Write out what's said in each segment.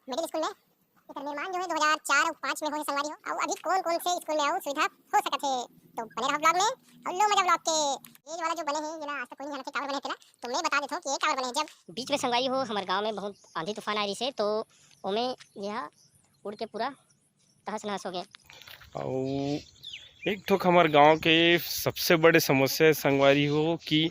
Middle school में एकर निर्माण जो है 2004 और 5 में होए संगवारी हो और अभी कौन कौन से स्कूल में आऊ सुविधा हो सकत है। तो बने रहो ब्लॉग में और लो मजा ब्लॉग के। ये वाला जो बने हैं जेला आज तक कोई नहीं जानत काबर बने तेला तो मैं बता देता हूं कि ये काबर बने। जब बीच में संगवारी हो हमारे गांव में बहुत आंधी तूफान आई रही से तो ओमे यह उड़ के पूरा तहस नहस हो गए। और एक ठोक हमारे गांव के सबसे बड़े समस्या संगवारी हो कि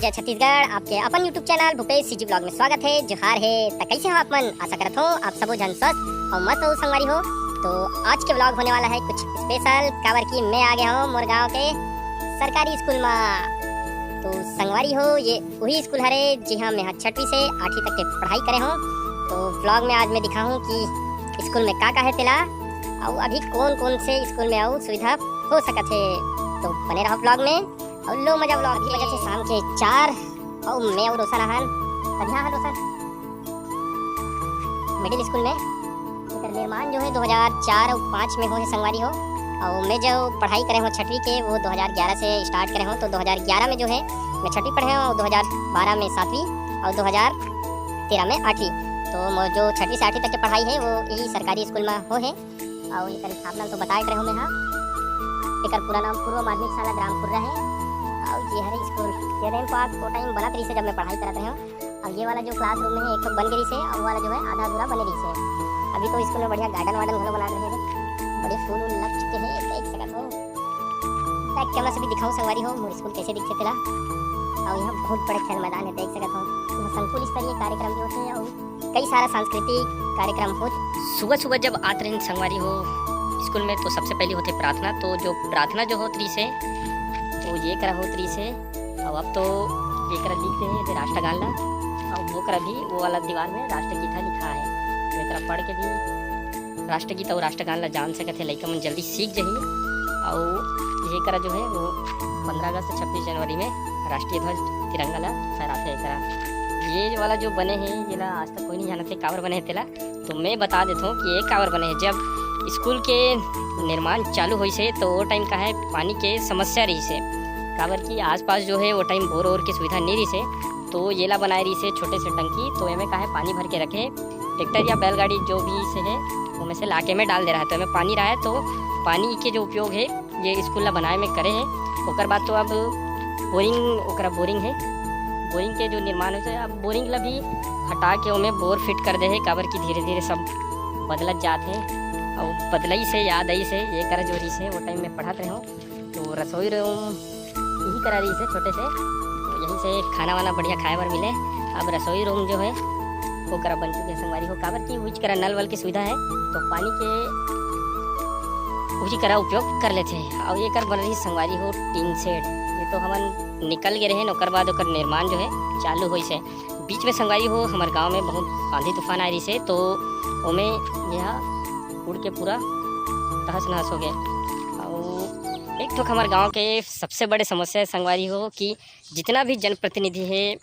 जय छत्तीसगढ़। आपके अपन YouTube channel Bhupesh CG blog में स्वागत है। जोहार है। तो कैसे हो आप मन? आशा करत हो आप सबो जन स्वस्थ और मस्त हो संगवारी हो। तो आज के ब्लॉग होने वाला है कुछ स्पेशल काबर की मैं आ गया हूँ मोर गाँव के सरकारी स्कूल में। तो संगवारी हो ये वही स्कूल हरे जी हाँ मैं 6वीं से 8वीं तक के पढ़ाई करे हूँ। तो ब्लॉग में आज मैं दिखाऊँ कि स्कूल में का है तेला और अभी कौन कौन से स्कूल में आऊ सुविधा हो सकत है। तो बने रहो ब्लॉग में और लो मजा ब्लॉग की वजह से शाम के 4 और मैं और रोशन आहन तभिया हन रोशन मिडिल स्कूल में एकर निर्माण जो है 2004 और 5 में होए संगवारी हो और मैं जो पढ़ाई करे हूँ 6वीं के वो 2011 से स्टार्ट करे हूँ। तो 2011 में जो है मैं 6वीं पढ़े हूँ और 2012 में 7वीं और 2013 में 8वीं। तो जो 6वीं से 8वीं तक की पढ़ाई है वो यही सरकारी स्कूल में हो है। और एकर स्थापना तो बताए रहे मैं। हाँ एकर पूरा नाम पूर्व माध्यमिक शाला ग्रामपुर है और ये हरे स्कूल ये रैम पार्क वो टाइम बनत रही से जब मैं पढ़ाई करत रहे हूँ। और ये वाला जो क्लासरूम है एक तो बन गई से और वाला जो है आधा अधूरा बने रही से। अभी तो स्कूल में बढ़िया गार्डन वार्डन घलो बना रहे हैं, बड़े फूल लग चुके हैं। देख सकत हो बैक कैमरा से भी दिखाऊं संगवारी हो मोर स्कूल कैसे दिखते तेला। और यहाँ बहुत बड़े खेल मैदान है देख सकत हो। यहाँ संकुल स्तरीय कार्यक्रम भी होते हैं और कई सारा सांस्कृतिक कार्यक्रम हो। सुबह सुबह जब आते रहे संगवारी हो स्कूल में तो सबसे पहले होते प्रार्थना। तो जो प्रार्थना जो होती से तो ये करा होती से और अब तो एक लिखते हैं राष्ट्रगान ला और वो करा भी वो वाला दीवार में राष्ट्रगीत लिखा है। तो एक पढ़ के भी राष्ट्रगीत और राष्ट्रगान ला जान सकते लड़का मन जल्दी सीख जाही। और ये करा जो है वो 15 अगस्त 26 जनवरी में राष्ट्रीय ध्वज तिरंगा ला फहराते करा। ये वाला जो बने हैं ये ला आज तक कोई नहीं जानते काबर बने हैं तेला। तो मैं बता देता हूँ कि ये काबर बने हैं। जब स्कूल के निर्माण चालू हुई से तो वो टाइम का है पानी के समस्या रही से काबर की आसपास जो है वो टाइम बोर और की सुविधा नहीं रही से। तो ये ला बनाए रही से छोटे से टंकी तो एमें का है पानी भर के रखे ट्रैक्टर या बैलगाड़ी जो भी से है वो में से लाके में डाल दे रहा है। तो हमें पानी रहा है तो पानी के जो उपयोग है ये स्कूल ला बनाए में करे है। ओकर बाद तो अब बोरिंग है बोरिंग के जो निर्माण होते अब बोरिंग ला भी हटा के उमें बोर फिट कर दे है काबर की धीरे धीरे सब बदलत जाते हैं। और बदलई से याद आई से ये करा जो रही से वो टाइम में पढ़ाते रहे हो। तो रसोई रूम यही करा रही से छोटे से तो यहीं से खाना वाना बढ़िया खाए बर मिले। अब रसोई रूम जो है वो करा बन चुके संगवारी हो काबर की उच करा नल वल की सुविधा है तो पानी के उसी करा उपयोग कर लेते हैं। और ये कर बन रही संगवारी हो टीन सेट ये तो हमन निकल गए रहे ओकर बाद ओकर निर्माण जो है चालू हुई से। बीच में संगवारी हो हमारे गाँव में बहुत आंधी तूफान आई रही से तो ओमें यह उड़ के पूरा तहस नहस हो गए। और एक तो हमारे गांव के सबसे बड़े समस्या संगवारी हो कि जितना भी जनप्रतिनिधि है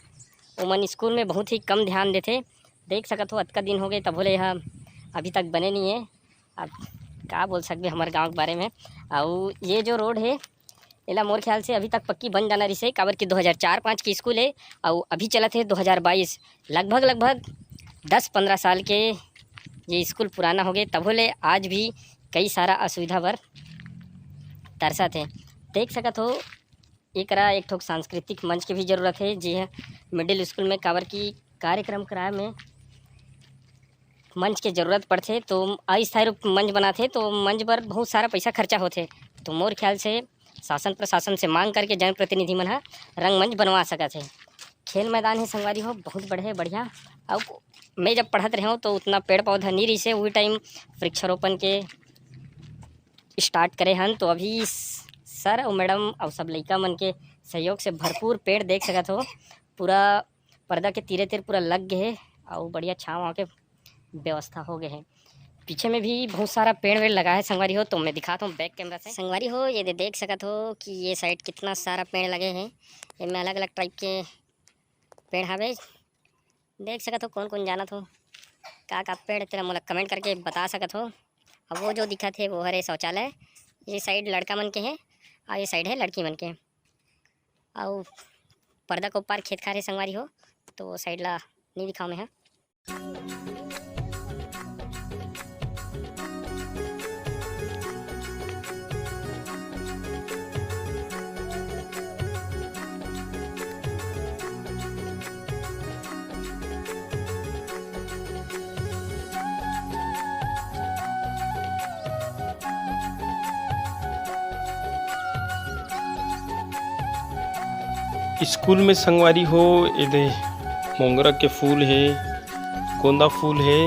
वो मन स्कूल में बहुत ही कम ध्यान देते। देख सकत हो अतका दिन हो गए तब बोले यह अभी तक बने नहीं है। अब क्या बोल सकते हमारे गांव के बारे में। और ये जो रोड है एला मोर ख्याल से अभी तक पक्की बन जाना रही से काबर की 2004-5 की स्कूल है और अभी चला थे 2022 लगभग 10-15 साल के ये स्कूल पुराना हो गए तब बोले आज भी कई सारा असुविधा बर तरसा थे। देख सकत हो एक ठोक सांस्कृतिक मंच की भी जरूरत है। जी है मिडिल स्कूल में काबर की कार्यक्रम कराए में मंच के जरूरत पड़ते तो अस्थायी रूप मंच बनाते तो मंच पर बहुत सारा पैसा खर्चा होते। तो मोर ख्याल से शासन प्रशासन से मांग करके जनप्रतिनिधि मन रंगमंच बनवा सकते हैं। खेल मैदान है संगवारी हो बहुत बड़े बढ़िया। अब मैं जब पढ़त रहे हूँ तो उतना पेड़ पौधा नहीं रही से वही टाइम वृक्षारोपण के स्टार्ट करे हन। तो अभी सर और मैडम और सब लड़का मन के सहयोग से भरपूर पेड़ देख सकत हो पूरा पर्दा के तीरे तीर पूरा लग गए है और बढ़िया छाँव के व्यवस्था हो गए हैं। पीछे में भी बहुत सारा पेड़ वेड़ लगा है संगवारी हो। तो मैं दिखाता हूँ बैक कैमरा से संगवारी हो ये देख सकत हो कि ये साइड कितना सारा पेड़ लगे हैं। इनमें अलग अलग टाइप के पेड़ हवे देख सकत हो। कौन कौन जानत हो का पेड़ तेरा मोला कमेंट करके बता सकत हो। अब वो जो दिखत है वो हरे शौचालय ये साइड लड़का मन के हैं और ये साइड है लड़की मन के। और पर्दा के ऊपर खेत खार है संगवारी हो, तो साइड ला नहीं दिखाओ मैं। स्कूल में संगवारी हो ये मोंगरा के फूल है, गोंदा फूल है,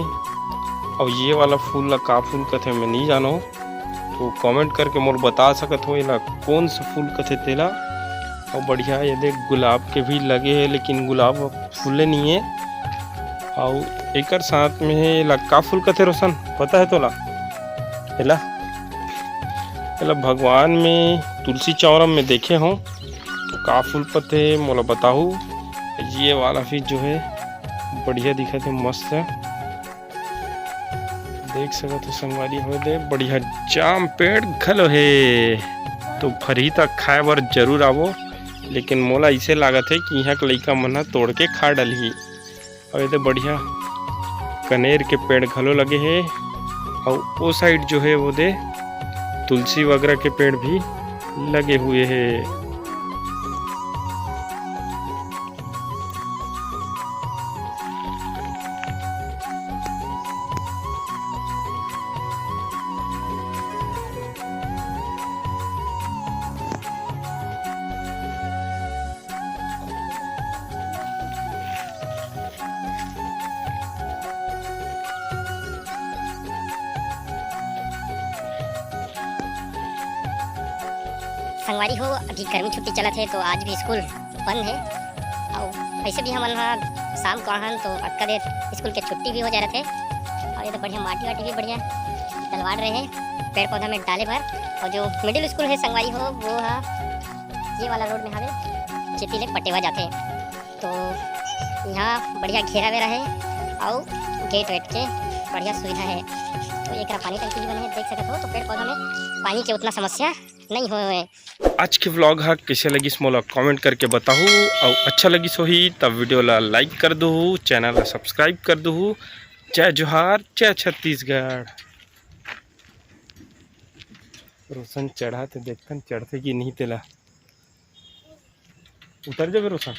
और ये वाला फूल ला का फूल कथे मैं नहीं जानो, तो कमेंट करके मोर बता सकत हो इला कौन सा फूल कथे तेला। और बढ़िया ये देख गुलाब के भी लगे है, लेकिन गुलाब फूले नहीं है। और एकर साथ में है इला का फूल कथे रोशन पता है तोला? इला भगवान में तुलसी चौरम में देखे हो तो का फूल पते मोला बताऊ। ये वाला भी जो है बढ़िया दिखत है, मस्त है, देख सकत हो संगवारी हो दे। बढ़िया जाम पेड़ घलो है, तो फरही तक खाए बर जरूर आवो, लेकिन मोला इसे लागत है कि यहाँ के लइका मन तोड़ के खा डलही। और ये बढ़िया कनेर के पेड़ घलो लगे है, और वो साइड जो है वो दे तुलसी वगैरह के पेड़ भी लगे हुए हैं। संगवारी हो अभी गर्मी छुट्टी चलत है, तो आज भी स्कूल बंद है। और ऐसे भी हमन शाम को आहन तो अक्का देर स्कूल के छुट्टी भी हो जा रहे थे। और ये तो बढ़िया माटी वाटी भी बढ़िया डलवाड़ रहे हैं पेड़ पौधा में डाले भर। और जो मिडिल स्कूल है संगवारी हो वो है ये वाला रोड में हवे चितीले पटेवा जाते हैं, तो यहाँ बढ़िया घेरा वेरा है और गेट वेट के बढ़िया सुविधा है। तो एक पानी टंकी भी बने है, देख सकते हो, तो पेड़ पौधा में पानी की उतना समस्या नहीं हो। आज के व्लॉग हा कैसे लगी मोला कमेंट करके बताओ, और अच्छा लगी सोही तब वीडियो ला लाइक कर दो, चैनल ला सब्सक्राइब कर दो। जय जोहार, जय छत्तीसगढ़। रोशन चढ़ा तो देखते चढ़ते कि नहीं तेला उतर जाबे रोशन।